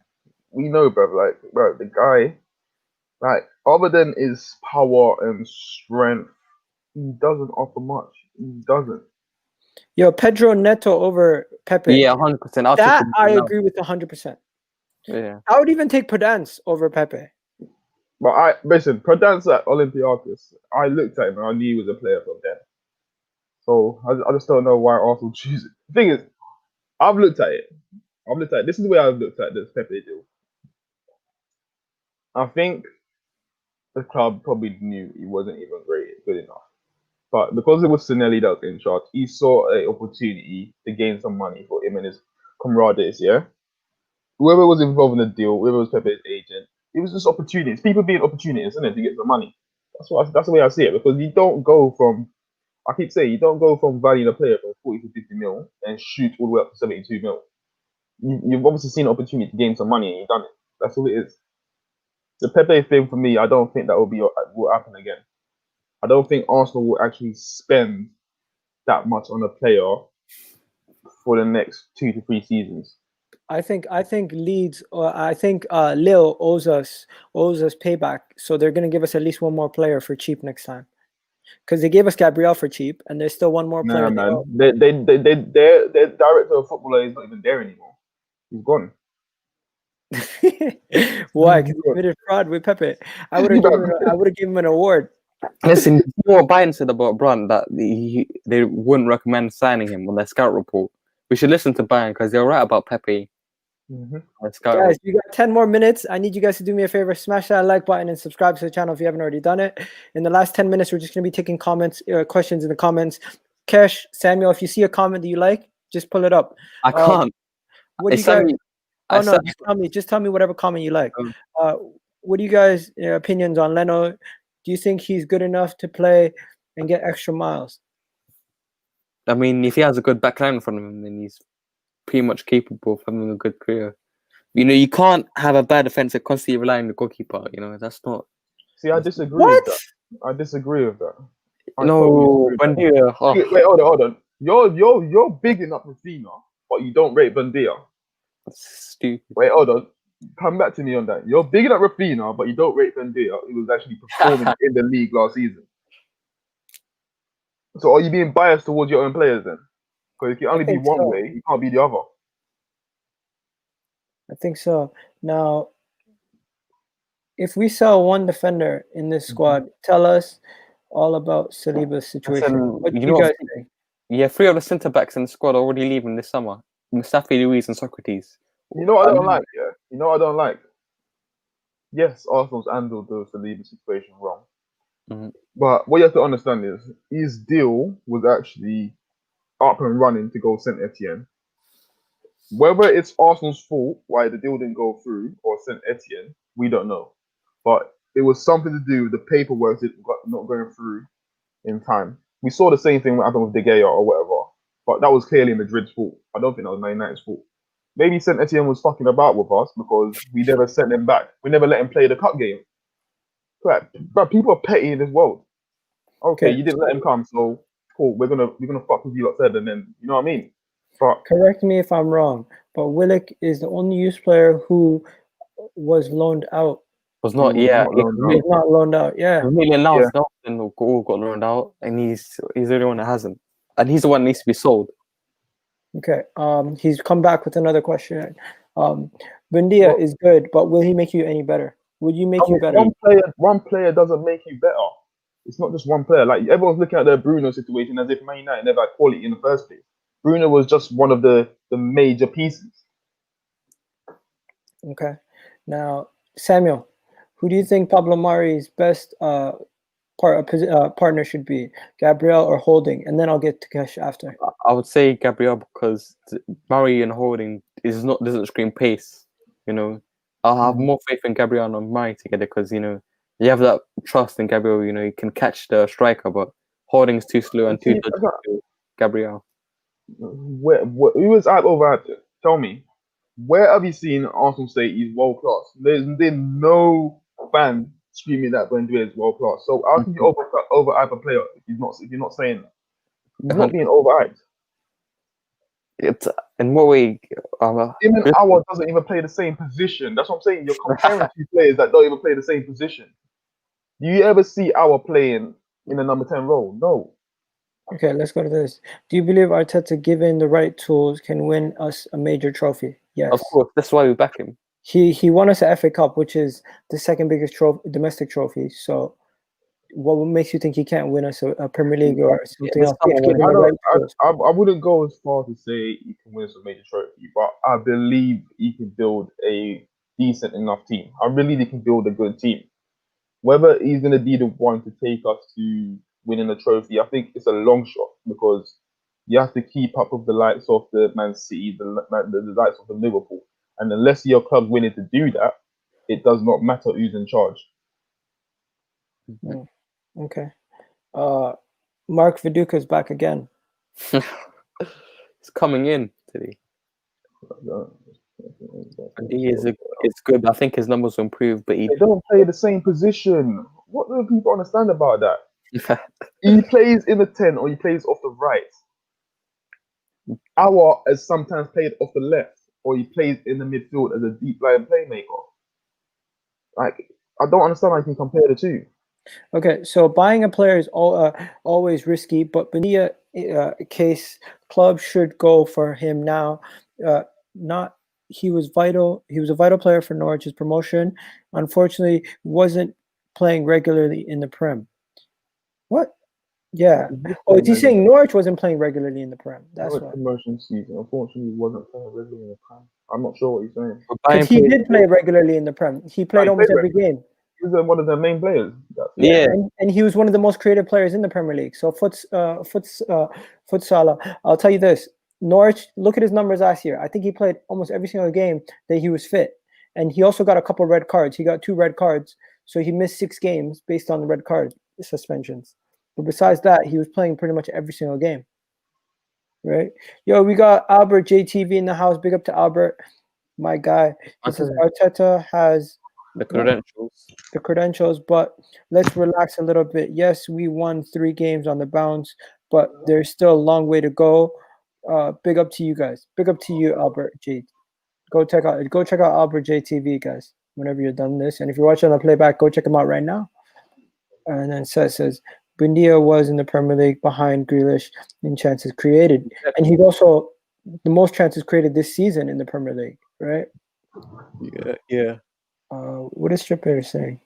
we know, bro. Like, bro, the guy, like, other than his power and strength, he doesn't offer much. He doesn't. Yo, Pedro Neto over Pepe. Yeah, 100%. That I agree with 100%. Yeah. I would even take Podence over Pepe. But listen, Podence at Olympiacos, I looked at him and I knew he was a player from there. So I just don't know why Arsenal choose it. The thing is, I've looked at it. This is the way I've looked at this Pepe deal. I think the club probably knew he wasn't even good enough. But because it was Sinelli that was in charge, he saw an opportunity to gain some money for him and his comrades, yeah? Whoever was involved in the deal, whoever was Pepe's agent, it was just opportunities. People being opportunists, isn't it, to get some money. That's the way I see it. Because you don't go from, I keep saying, you don't go from valuing a player from 40 to 50 mil and shoot all the way up to 72 mil. You've obviously seen an opportunity to gain some money and you've done it. That's all it is. The Pepe thing for me, I don't think that will happen again. I don't think Arsenal will actually spend that much on a player for the next 2 to 3 seasons. I think Leeds, or I think Lille owes us payback, so they're gonna give us at least one more player for cheap next time. Because they gave us Gabriel for cheap, and there's still one more player. Nah, man. Their director of football is not even there anymore. He's gone. Why? Because he committed fraud with Pepe. I would have given him an award. Listen, what Biden said about Brunt, that they wouldn't recommend signing him on their scout report. We should listen to Bayern because they're right about Pepe. Guys, you got 10 more minutes. I need you guys to do me a favor. Smash that like button and subscribe to the channel if you haven't already done it. In the last 10 minutes, we're just going to be taking questions in the comments. Kesh, Samuel, if you see a comment that you like, just pull it up. I can't. What do you guys? Just tell me whatever comment you like. what do you guys opinions on Leno? Do you think he's good enough to play and get extra miles? I mean, if he has a good back line in front of him, then he's pretty much capable of having a good career. You know, you can't have a bad defense and constantly rely on the goalkeeper. You know, that's not. See, I disagree with that. I disagree with that. I No, totally agree with Buendia. that. Oh, Wait, hold on. You're bigging up Rafinha, but you don't rate Buendia. that's stupid. Wait, hold on. Come back to me on that. You're bigging up Rafinha, but you don't rate Buendia. He was actually performing in the league last season. So are you being biased towards your own players then? Because it can only be think one so. way. You can't be the other. I think so. Now, if we sell one defender in this squad, tell us all about Saliba's situation. Listen, What do you you know guys what? think? Yeah, 3 of the centre backs in the squad are already leaving this summer. Mustafi, Luiz, and Socrates. You know what I don't like, yeah? You know what I don't like? Yes, Arsenal's handled the Saliba situation wrong. Mhm. But what you have to understand is his deal was actually up and running to go Saint Etienne. Whether it's Arsenal's fault why the deal didn't go through or Saint Etienne, we don't know. But it was something to do with the paperwork that got not going through in time. We saw the same thing happened with De Gea or whatever, but that was clearly Madrid's fault. I don't think that was Man United's fault. Maybe Saint Etienne was fucking about with us because we never sent him back. We never let him play the cup game. But people are petty in this world. Okay, you didn't let him come, so cool. We're gonna fuck with you lot said, and then you know what I mean. But Correct me if I'm wrong, but Willock is the only youth player who was loaned out. Was not, he was yeah. not He loaned was out. He's not loaned out. Yeah. really announced Yeah. now, and all got loaned out, and he's the only one that hasn't. And he's the one that needs to be sold. Okay. He's come back with another question. Buendia Well, is good, but will he make you any better? Would you make I you mean, better? one player doesn't make you better. It's not just one player. Like everyone's looking at the Bruno situation as if Man United never had quality in the first place. Bruno was just one of the major pieces. Okay. Now, Samuel, who do you think Pablo Mari's best partner should be? Gabriel or Holding? And then I'll get to Kesh after. I would say Gabriel because Murray and Holding doesn't scream pace. You know, I'll have more faith in Gabriel and Murray together because you know you have that trust in Gabriel. You know, he can catch the striker, but Holding's too slow and too dodgy to Gabriel. Who is out overactive? Tell me, where have you seen Arsenal say he's world class? There's no fan screaming that Buendia is world class. So how can you overhype a player if you're not saying that? He's not being overhyped. It's in what way? Him and Aouar doesn't even play the same position. That's what I'm saying. You're comparing two players that don't even play the same position. Do you ever see Aouar playing in the number 10 role? No. Okay, let's go to this. Do you believe Arteta, given the right tools, can win us a major trophy? Yes. Of course, that's why we back him. He won us a FA Cup, which is the second biggest domestic trophy. So, what makes you think he can't win us a Premier League or something else? I wouldn't go as far to say he can win us a major trophy, but I believe he can build a decent enough team. I believe he can build a good team. Whether he's going to be the one to take us to winning the trophy, I think it's a long shot because you have to keep up with the likes of the Man City, the likes of the Liverpool. And unless your club's willing to do that, it does not matter who's in charge. Okay. Mark Viduka's back again. He's coming in today. And it's good. I think his numbers will improve, but they don't play the same position. What do people understand about that? He plays in the 10 or he plays off the right. Aouar has sometimes played off the left or he plays in the midfield as a deep line playmaker. Like, I don't understand how you can compare the two. Okay, so buying a player is always risky, but Buendia case, clubs should go for him now. He was vital. He was a vital player for Norwich's promotion. Unfortunately, wasn't playing regularly in the Prem. What? Yeah. Oh, is he saying Norwich wasn't playing regularly in the Prem? That's what why. promotion season. Unfortunately, he wasn't playing regularly in the Prem. I'm not sure what he's saying. Because he did play regularly in the Prem. He played almost every game. He was one of the main players. Yeah. And he was one of the most creative players in the Premier League. So Futsala, I'll tell you this. Norwich, look at his numbers last year. I think he played almost every single game that he was fit. and he also got a couple red cards. He got 2 red cards, so he missed 6 games based on the red card suspensions. But besides that, he was playing pretty much every single game. Right? Yo, we got Albert JTV in the house. Big up to Albert, my guy. It says Arteta has the credentials. But let's relax a little bit. Yes, we won 3 games on the bounce, but there's still a long way to go. Big up to you guys. Big up to you, Albert J. Go check out Albert JTV, guys, whenever you're done this. And if you're watching on the playback, go check him out right now. And then says Buendia was in the Premier League behind Grealish in chances created. And he's also the most chances created this season in the Premier League, right? Yeah. What is Stripper saying?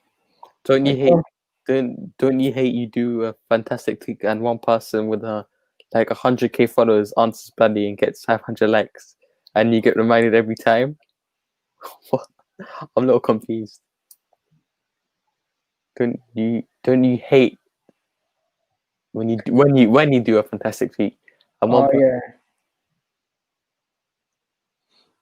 Don't you hate you do a fantastic tweet and one person with like 100k followers answers badly and gets 500 likes and you get reminded every time? What? I'm a little confused. Don't you hate when you do a fantastic tweet and one person?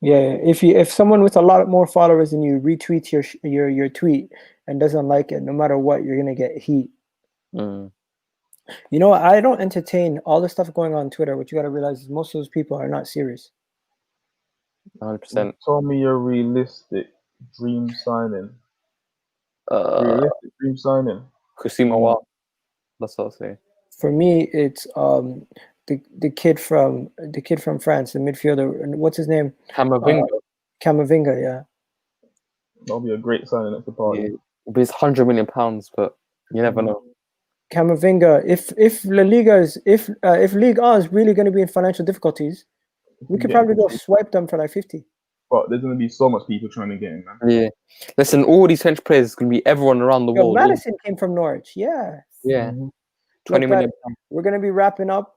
Yeah. If someone with a lot more followers than you retweets your tweet and doesn't like it, no matter what, you're gonna get heat. Mm. You know, I don't entertain all the stuff going on Twitter. What you gotta realize is most of those people are not serious. 100%. Tell me your realistic dream signing. Realistic dream signing. Kusima. That's what I'll say. For me, it's the kid from France, the midfielder. What's his name? Camavinga, yeah. That'll be a great signing at the party. Yeah. But it's £100 million, but you never know. Camavinga, if Ligue 1 is really going to be in financial difficulties, we could probably go swipe them for like 50. But there's going to be so much people trying to get him, man. Yeah. Listen, all these French players is going to be everyone around the world. Madison came from Norwich, yeah. Yeah. 20 million. We're going to be wrapping up.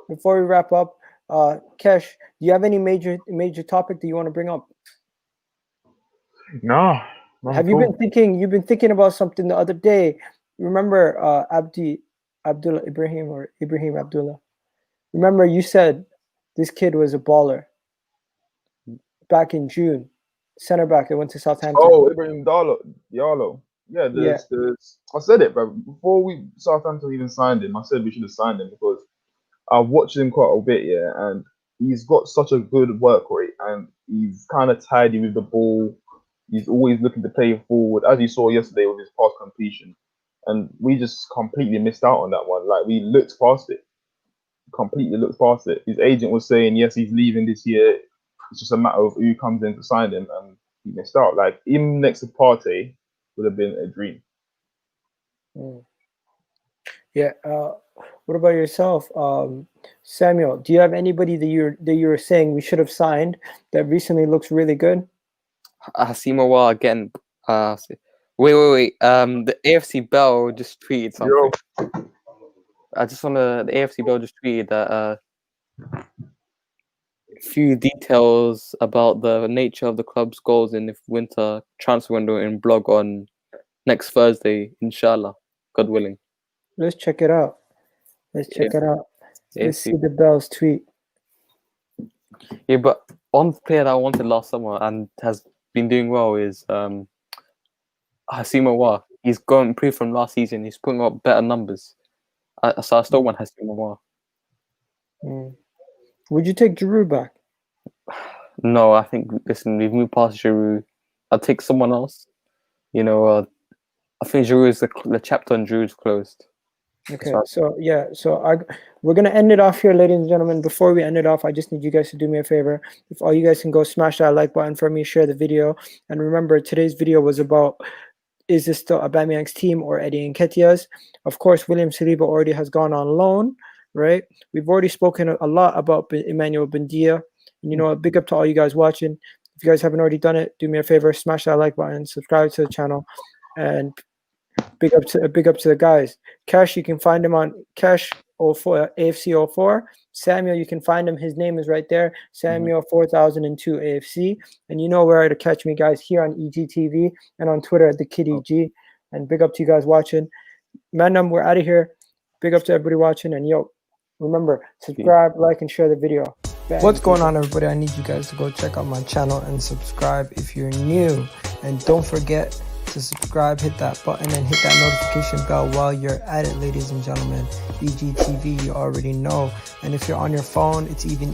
Before we wrap up, Kesh, do you have any major topic that you want to bring up? No. Have you been thinking? You've been thinking about something the other day. Remember Ibrahim Abdullah? Remember you said this kid was a baller back in June. Center back that went to Southampton. Oh, Ibrahim Diallo. Yeah, I said it, bro. Before Southampton even signed him, I said we should have signed him because I've watched him quite a bit, yeah, and he's got such a good work rate and he's kind of tidy with the ball. He's always looking to play forward, as you saw yesterday with his pass completion. And we just completely missed out on that one. Like, we looked past it. Completely looked past it. His agent was saying, yes, he's leaving this year. It's just a matter of who comes in to sign him, and he missed out. Like, him next to Partey would have been a dream. Yeah. What about yourself, Samuel? Do you have anybody that you were saying we should have signed that recently looks really good? Hasima again. Wait. The AFC Bell just tweeted something. The AFC Bell just tweeted that few details about the nature of the club's goals in the winter transfer window in blog on next Thursday, inshallah, God willing. Let's check it out. Let's see the Bell's tweet. Yeah, but one player that I wanted last summer and has been doing well is Hasima Wa. He's gone improved from last season. He's putting up better numbers. So I still want Hasima Wa. Would you take Giroud back? No, I think, listen, we've moved past Giroud. I'll take someone else. You know, I think Giroud is the chapter on Giroud's closed. Okay, we're gonna end it off here, ladies and gentlemen. Before we end it off, I just need you guys to do me a favor. If all you guys can go smash that like button for me, share the video, and remember today's video was about, is this still Aubameyang's team or Eddie Nketiah's? Of course, William Saliba already has gone on loan, right? We've already spoken a lot about Emmanuel Buendia, and you know, a big up to all you guys watching. If you guys haven't already done it, do me a favor, smash that like button, subscribe to the channel, and big up to the guys. Cash, you can find him on Cash04 AFC04. Samuel, you can find him. His name is right there. Samuel 4002 AFC. And you know where to catch me, guys, here on EGTV and on Twitter at the Kid EG. And big up to you guys watching. Mandam, we're out of here. Big up to everybody watching. And yo, remember, subscribe, like, and share the video. What's going on, everybody? I need you guys to go check out my channel and subscribe if you're new. And don't forget to subscribe, hit that button, and hit that notification bell while you're at it, ladies and gentlemen. EGTV, you already know. And if you're on your phone, it's even